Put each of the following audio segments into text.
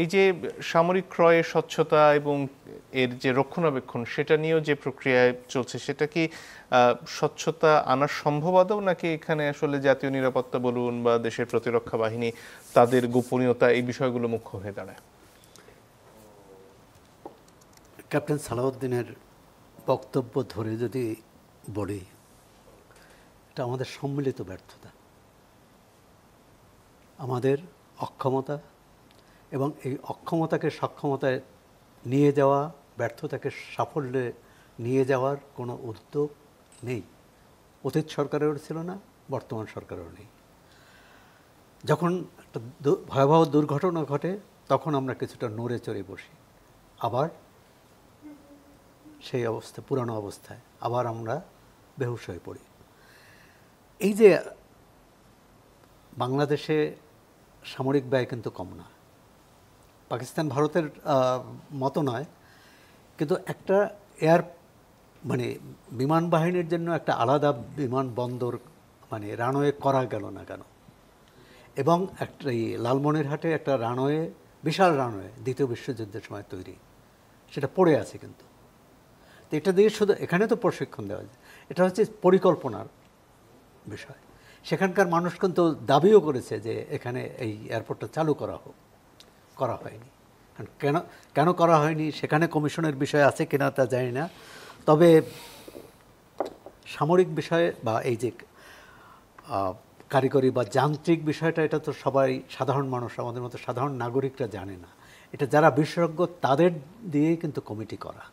এই যে সামরিক ক্রয়ের স্বচ্ছতা এবং এর যে রক্ষণাবেক্ষণ সেটা নিয়েও যে প্রক্রিয়ায় চলছে, সেটা কি স্বচ্ছতা আনা সম্ভব আদৌ, নাকি এখানে আসলে জাতীয় নিরাপত্তা বলুন বা দেশের প্রতিরক্ষা বাহিনী তাদের গোপনীয়তা এই বিষয়গুলো মুখ্য হয়ে দাঁড়ায়? ক্যাপ্টেন সালাউদ্দিনের বক্তব্য ধরে যদি বলি, এটা আমাদের সম্মিলিত ব্যর্থতা, আমাদের অক্ষমতা, এবং এই অক্ষমতাকে সক্ষমতায় নিয়ে যাওয়া, ব্যর্থতাকে সাফল্যে নিয়ে যাওয়ার কোনো উদ্যোগ নেই। অতীত সরকারেরও ছিল না, বর্তমান সরকারেরও নেই। যখন একটা ভয়াবহ দুর্ঘটনা ঘটে তখন আমরা কিছুটা নড়ে চড়ে বসি, আবার সেই অবস্থা, পুরানো অবস্থায় আবার আমরা বেহুশ হয়ে পড়ি। এই যে বাংলাদেশে সামরিক ব্যয় কিন্তু কম না, পাকিস্তান ভারতের মতো নয়, কিন্তু একটা মানে বিমান বাহিনীর জন্য একটা আলাদা বিমানবন্দর মানে রানওয়ে করা গেল না কেন? এবং একটা এই লালমনিরহাটে একটা রানওয়ে, বিশাল রানওয়ে দ্বিতীয় বিশ্বযুদ্ধের সময় তৈরি, সেটা পড়ে আছে কিন্তু। তো এটা দিয়ে শুধু এখানে তো প্রশিক্ষণ দেওয়া যায়, এটা হচ্ছে পরিকল্পনার বিষয়। সেখানকার মানুষ কিন্তু দাবিও করেছে যে এখানে এই এয়ারপোর্টটা চালু করা হোক, করা হয়নি। কেন কেন করা হয়নি সেখানে কমিশনের বিষয় আছে কিনা তা জানি না। তবে সামরিক বিষয়ে বা এই যে কারিগরি বা যান্ত্রিক বিষয়টা, এটা তো সবাই সাধারণ মানুষ, আমাদের মতো সাধারণ নাগরিকরা জানে না। এটা যারা বিশেষজ্ঞ তাদের দিয়েই কিন্তু কমিটি করা,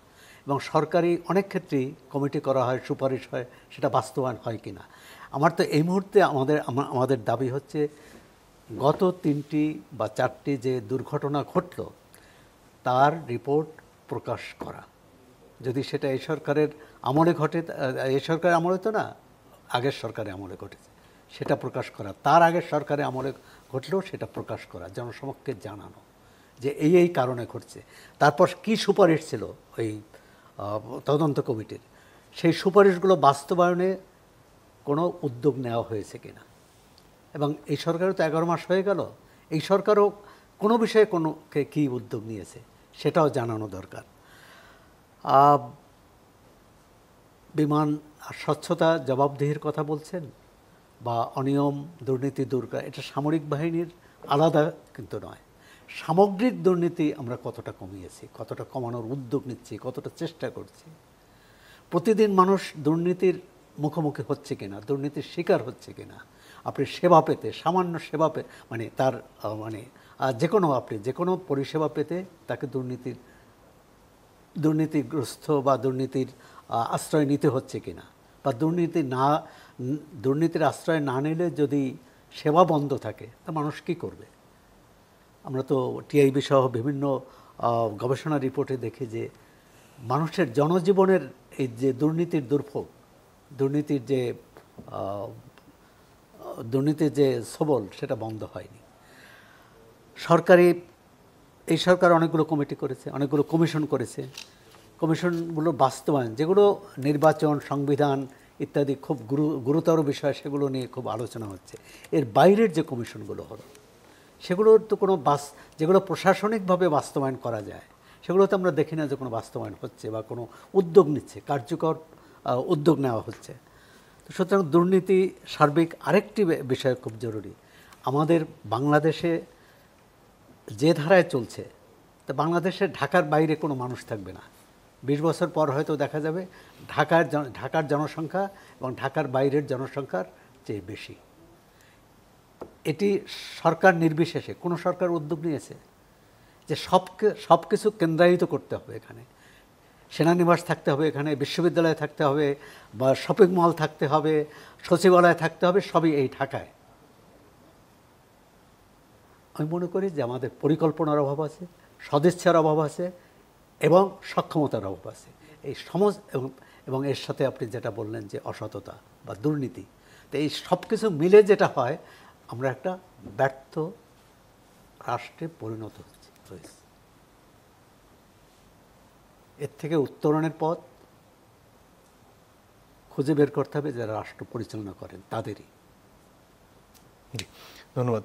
এবং সরকারি অনেক ক্ষেত্রেই কমিটি করা হয়, সুপারিশ হয়, সেটা বাস্তবায়ন হয় কি না। আমার তো এই মুহূর্তে আমাদের দাবি হচ্ছে গত 3টি বা 4টি যে দুর্ঘটনা ঘটল তার রিপোর্ট প্রকাশ করা। যদি সেটা এই সরকারের আমলে ঘটে, এই সরকারের আমলে তো না, আগের সরকারের আমলে ঘটেছে, সেটা প্রকাশ করা। তার আগের সরকারের আমলে ঘটলেও সেটা প্রকাশ করা, জনসমক্ষে জানানো যে এই কারণে ঘটছে। তারপর কি সুপারিশ ছিল ওই তদন্ত কমিটির, সেই সুপারিশগুলো বাস্তবায়নে কোনো উদ্যোগ নেওয়া হয়েছে কিনা। এবং এই সরকারও তো 11 মাস হয়ে গেল, এই সরকারও কোনো বিষয়ে কী উদ্যোগ নিয়েছে সেটাও জানানো দরকার। বিমান স্বচ্ছতা, জবাবদিহির কথা বলছেন, বা অনিয়ম দুর্নীতি দূর করা, এটা সামরিক বাহিনীর আলাদা কিন্তু নয়। সামগ্রিক দুর্নীতি আমরা কতটা কমিয়েছি, কতটা কমানোর উদ্যোগ নিচ্ছি, কতটা চেষ্টা করছি। প্রতিদিন মানুষ দুর্নীতির মুখোমুখি হচ্ছে কিনা, দুর্নীতির শিকার হচ্ছে কিনা। আপনি সেবা পেতে, সামান্য সেবা মানে তার মানে আপনি যে কোনো পরিষেবা পেতে তাকে দুর্নীতিগ্রস্ত বা দুর্নীতির আশ্রয় নিতে হচ্ছে কিনা, বা দুর্নীতির আশ্রয় না নিলে যদি সেবা বন্ধ থাকে তা মানুষ কী করবে? আমরা তো টিআইবি সহ বিভিন্ন গবেষণা রিপোর্টে দেখি যে মানুষের জনজীবনের এই যে দুর্নীতির দুর্ভোগ, দুর্নীতির যে সবল, সেটা বন্ধ হয়নি। এই সরকার অনেকগুলো কমিটি করেছে, অনেকগুলো কমিশন করেছে। কমিশনগুলো বাস্তবায়ন, যেগুলো নির্বাচন, সংবিধান ইত্যাদি খুব গুরুতর বিষয়, সেগুলো নিয়ে খুব আলোচনা হচ্ছে। এর বাইরের যে কমিশনগুলো হলো, সেগুলোর তো যেগুলো প্রশাসনিকভাবে বাস্তবায়ন করা যায়, সেগুলো তো আমরা দেখি না যে কোনো বাস্তবায়ন হচ্ছে বা কোনো উদ্যোগ নিচ্ছে, কার্যকর উদ্যোগ নেওয়া হচ্ছে। তো সুতরাং দুর্নীতি সার্বিক আরেকটি বিষয় খুব জরুরি। আমাদের বাংলাদেশে যে ধারায় চলছে, তা বাংলাদেশে ঢাকার বাইরে কোনো মানুষ থাকবে না। 20 বছর পর হয়তো দেখা যাবে ঢাকার জনসংখ্যা এবং ঢাকার বাইরের জনসংখ্যার চেয়ে বেশি। এটি সরকার নির্বিশেষে কোনো সরকার উদ্যোগ নিয়েছে যে সব কিছু কেন্দ্রায়িত করতে হবে, এখানে সেনানিবাস থাকতে হবে, এখানে বিশ্ববিদ্যালয় থাকতে হবে, বা শপিং মল থাকতে হবে, সচিবালয় থাকতে হবে, সবই এই ঢাকায়। আমি মনে করি যে আমাদের পরিকল্পনার অভাব আছে, সদিচ্ছার অভাব আছে, এবং সক্ষমতার অভাব আছে। এই এবং এর সাথে আপনি যেটা বললেন যে অসততা বা দুর্নীতি, তো এই সব কিছু মিলে যেটা হয়, আমরা একটা ব্যর্থ রাষ্ট্রে পরিণত হয়েছে। এর থেকে উত্তরণের পথ খুঁজে বের করতে হবে যারা রাষ্ট্র পরিচালনা করেন তাদেরই। ধন্যবাদ।